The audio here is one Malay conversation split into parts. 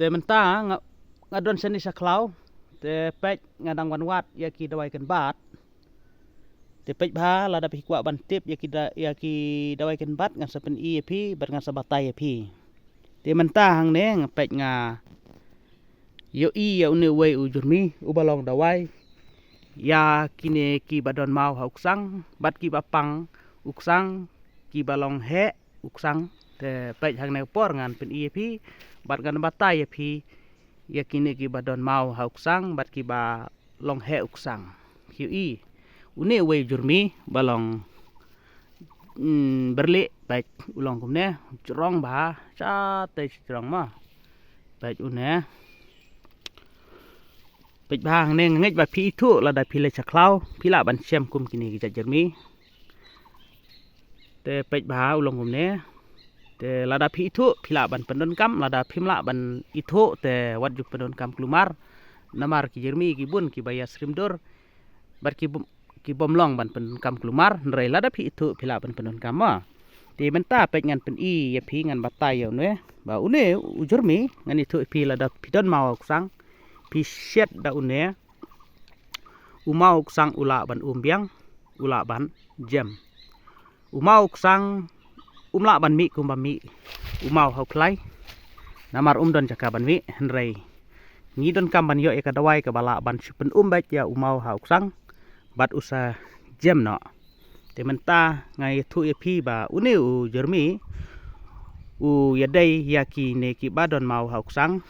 te mentah ngadon seni saklau te pej ngadang wanwat ya ki dawai kan bat te pej bha la da pi kwa ban tip ya ki dawai kan bat ngan sapen i phi bat ngan sabatai phi te mentah hang ne pej nga yo i ya une wei u jurmi u balong dawai ya kine ki badon mau hauksang bat ki bapang uksang ki balong he uksang te pej hang ne por ngan pen i phi bat ngan batai phi ya kine ki badon mau hauksang bat ki ba long he uksang ki i une wei jurmi balong berli pej ulong kumne cerong ba cha te cerong ma pej une pej bang ne ngej ba phi thu la da phi le chaklau phi la ban sem kum kini ki jermi te pej ba ulong kum ne te la da phi thu phi la ban pendon kam la da phim la ban ithu te wat juk pendon kam klumar namar ki jermi ki bun ki bayas rimdor bar ki bomlong ban pendon kam klumar nrei la da phi thu phi la ban pendon kam ma te menta pej ngan pen i ya phi ngan batai yo ne ba une u jermi ngan ithu phi la da phi don mau sang piset da une umau sang ula ban umbiang ula ban jam umau sang umla ban mi kum ban mi umau hau klai namar don jaka ban mi henrei ngi don kam ban yo e ka dawai ka bala ban sipen bat ya umau hau sang bat usa jam no te menta ngai thu e phi ba une u jermi u yadai yaki ne ki badon mau hau sang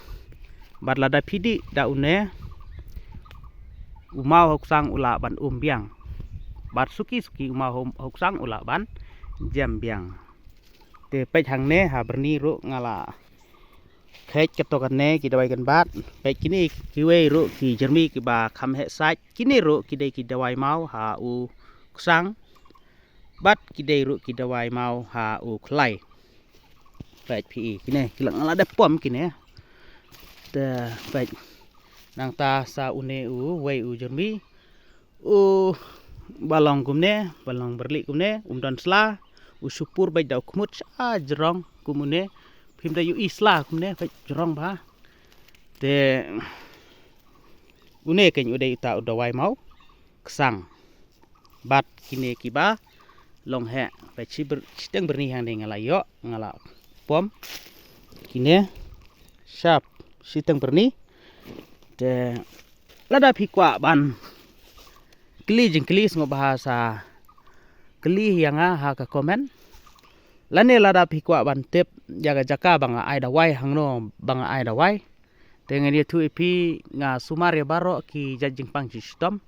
bat lada pidi da une umau hoksang ula ban biang bat suki umau hoksang ula ban jam biang te pej hang ne ha berni ru ngala khej ketokan ne ki dawai kan bat pej kini ki wei ru ki jermi ki ba kham he saj kini ru ki dei ki dawai mau ha u ksang bat ki dei ru ki dawai mau ha u khlai pej pi kini ki lang ngala de pom kini te pej nang ta sa une u wei u jermi u balong kumne balong berli kumne don sla u supur bai dau khmut a jrong kumune phim da yu isla kumne pej jrong ba te une ken u dei ta u dawai mau ksang bat kine ki ba long he pej chiteng berni hang dei ngala yo ngala pom kine sharp siteng berni te lada phi kwa ban kli jing kli ngo bahasa kli yang ha ka komen lane lada phi kwa ban tep jaga jaka banga ai da wai hangno banga ai da wai te ngani thu phi nga sumare baro ki jajing pang system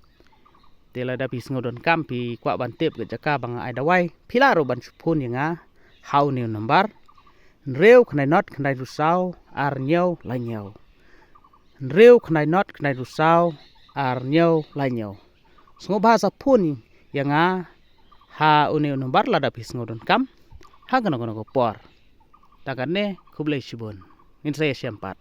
te lada phi ngodon kam phi kwa ban tep ga jaka banga ai da wai philaro ban phun yang how new number reu khnai not khnai ru sau ar nyau la nyau reu khnai not khnai ru sau ar nyau la nyau sngo bahasa phun yang ha une number la da pis ngodon kam ha gono por takan ne khublei sibon in saya sempat